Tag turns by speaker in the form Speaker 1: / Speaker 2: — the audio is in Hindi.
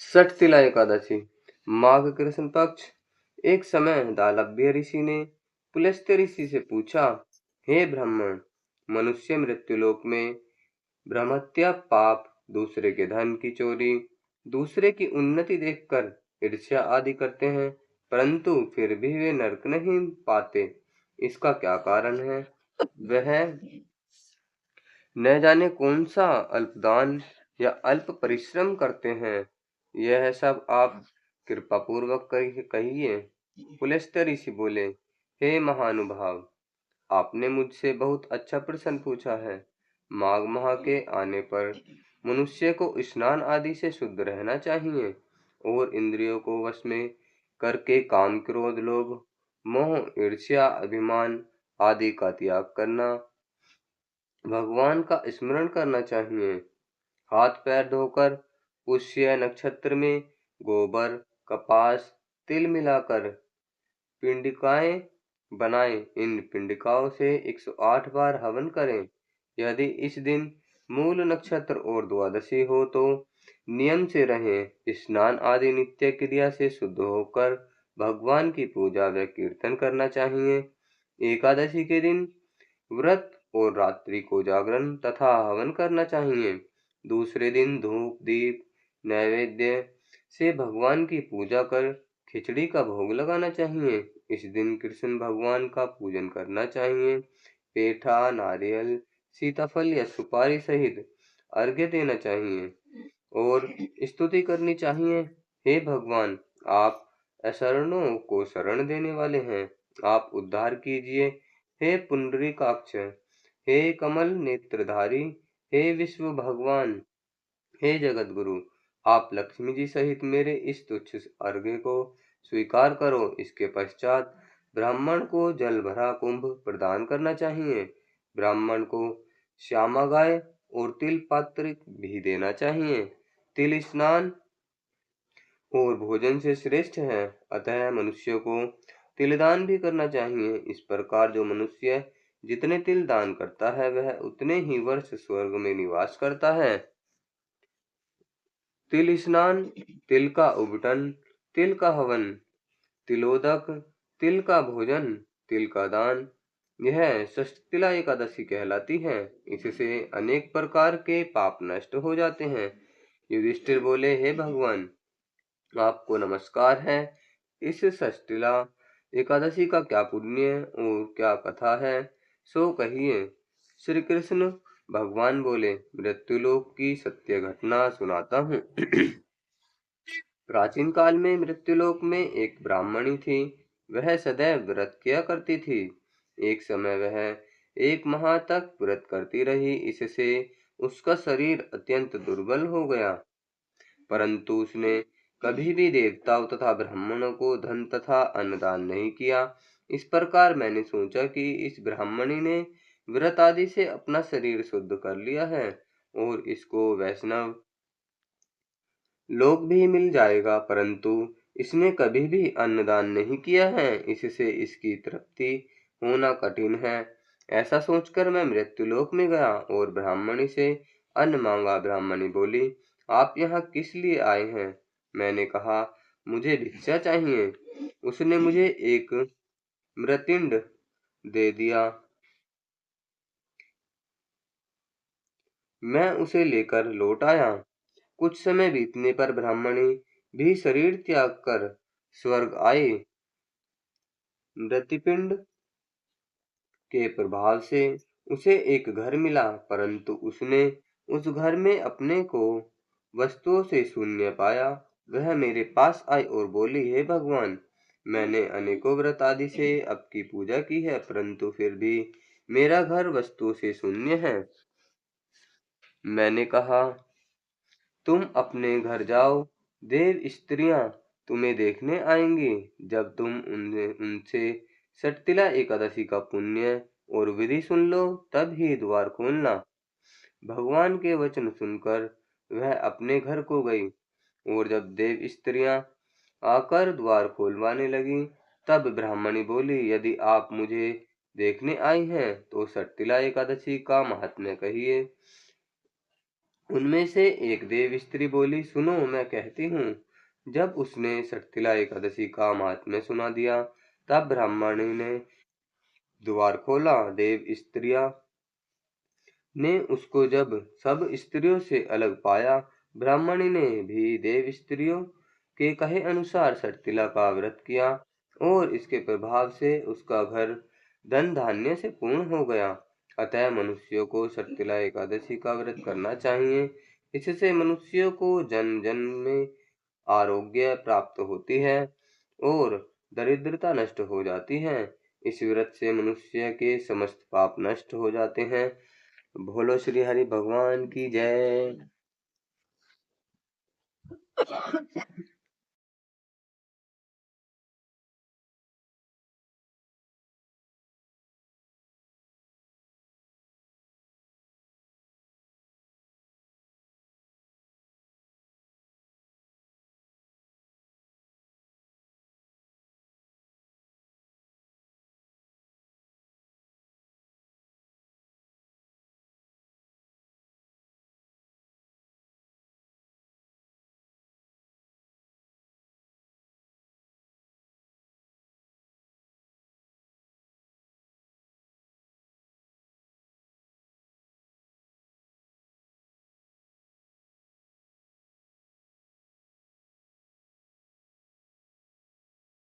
Speaker 1: षटतिला एकादशी माघ कृष्ण पक्ष। एक समय दालभ्य ऋषि ने पुलस्त्य ऋषि से पूछा, हे ब्राह्मण, मनुष्य मृत्युलोक में ब्रह्महत्या पाप, दूसरे के धन की चोरी, दूसरे की उन्नति देखकर ईर्ष्या आदि करते हैं, परंतु फिर भी वे नरक नहीं पाते। इसका क्या कारण है? वह न जाने कौन सा अल्पदान या अल्प परिश्रम करते हैं। यह सब आप कृपा पूर्वक कहिए। पुलस्त्य ऋषि बोले, हे महानुभाव, आपने मुझसे बहुत अच्छा प्रश्न पूछा है। माघ माह के आने पर मनुष्य को स्नान आदि से शुद्ध रहना चाहिए और इंद्रियों को वश में करके काम, क्रोध, लोभ, मोह, ईर्ष्या, अभिमान आदि का त्याग करना, भगवान का स्मरण करना चाहिए। हाथ पैर धोकर पुष्य नक्षत्र में गोबर, कपास, तिल मिलाकर पिंडिकाएं बनाएं। इन पिंडिकाओं से 108 बार हवन करें। यदि इस दिन मूल नक्षत्र और द्वादशी हो तो नियम से रहें। स्नान आदि नित्य क्रिया से शुद्ध होकर भगवान की पूजा व कीर्तन करना चाहिए। एकादशी के दिन व्रत और रात्रि को जागरण तथा हवन करना चाहिए। दूसरे दिन धूप दीप नैवेद्य से भगवान की पूजा कर खिचड़ी का भोग लगाना चाहिए। इस दिन कृष्ण भगवान का पूजन करना चाहिए। पेठा, नारियल, सीताफल या सुपारी सहित अर्घ्य देना चाहिए और स्तुति करनी चाहिए। हे भगवान, आप अशरणों को शरण देने वाले हैं, आप उद्धार कीजिए। हे पुंडरीकाक्ष, हे कमल नेत्रधारी, हे विश्व भगवान, हे जगत गुरु, आप लक्ष्मी जी सहित मेरे इस तुच्छ अर्घ्य को स्वीकार करो। इसके पश्चात ब्राह्मण को जल भरा कुंभ प्रदान करना चाहिए। ब्राह्मण को श्यामा गाय और तिल पात्र भी देना चाहिए। तिल स्नान और भोजन से श्रेष्ठ है, अतः मनुष्य को तिलदान भी करना चाहिए। इस प्रकार जो मनुष्य जितने तिल दान करता है वह उतने ही वर्ष स्वर्ग में निवास करता है। तिल स्नान, तिल का उबटन, तिल का हवन, तिलोदक, तिल का भोजन, तिल का दान, यह षष्ठतिला एकादशी कहलाती है। इससे अनेक प्रकार के पाप नष्ट हो जाते हैं। युधिष्ठिर बोले, हे भगवान, आपको नमस्कार है। इस षष्ठिला एकादशी का क्या पुण्य और क्या कथा है, सो कहिए। श्री कृष्ण भगवान बोले, मृत्युलोक की सत्य घटना सुनाता हूँ। प्राचीन काल में मृत्युलोक में एक ब्राह्मणी थी। वह सदैव व्रत किया करती थी। एक समय वह 1 माह तक व्रत करती रही। इससे उसका शरीर अत्यंत दुर्बल हो गया, परंतु उसने कभी भी देवताओं तथा ब्राह्मणों को धन तथा अन्नदान नहीं किया। इस प्रकार मैंने सोचा कि इस ब्राह्मणी ने व्रत आदि से अपना शरीर शुद्ध कर लिया है और इसको वैष्णव लोक भी मिल जाएगा, परंतु इसने कभी भी अन्नदान नहीं किया है, इससे इसकी तृप्ति होना कठिन है। ऐसा सोचकर मैं मृत्युलोक में गया और ब्राह्मणी से अन्न मांगा। ब्राह्मणी बोली, आप यहाँ किस लिए आए हैं? मैंने कहा, मुझे भिक्षा चाहिए। उसने मुझे एक मृतिंड दे दिया। मैं उसे लेकर लौट आया। कुछ समय बीतने पर ब्राह्मणी भी शरीर त्याग कर स्वर्ग आई। मृतिपिंड के प्रभाव से उसे एक घर मिला, परंतु उसने उस घर में अपने को वस्तुओं से शून्य पाया। वह मेरे पास आई और बोली, हे भगवान, मैंने अनेकों व्रत आदि से आपकी पूजा की है, परंतु फिर भी मेरा घर वस्तुओं से शून्य है। मैंने कहा, तुम अपने घर जाओ, देव स्त्रियां तुम्हें देखने आएंगी। जब तुम उनसे षटतिला एकादशी का पुण्य और विधि सुन लो, तब ही द्वार खोलना। भगवान के वचन सुनकर वह अपने घर को गई और जब देव स्त्रियां आकर द्वार खोलवाने लगी, तब ब्राह्मणी बोली, यदि आप मुझे देखने आई हैं तो षटतिला एकादशी का महात्म्य कहिए। उनमें से एक देव स्त्री बोली, सुनो मैं कहती हूँ। जब उसने सठतिला एकादशी का महात्म्य सुना दिया, तब ब्राह्मणी ने द्वार खोला। देव स्त्रियां ने उसको जब सब स्त्रियों से अलग पाया, ब्राह्मणी ने भी देव स्त्रियों के कहे अनुसार सठतिला का व्रत किया, और इसके प्रभाव से उसका घर धन धान्य से पूर्ण हो गया। अतः मनुष्यों को सठतिला एकादशी का व्रत करना चाहिए। इससे मनुष्यों को जन्म जन्म में आरोग्य प्राप्त होती है और दरिद्रता नष्ट हो जाती है। इस व्रत से मनुष्य के समस्त पाप नष्ट हो जाते हैं। बोलो श्री हरि भगवान की जय।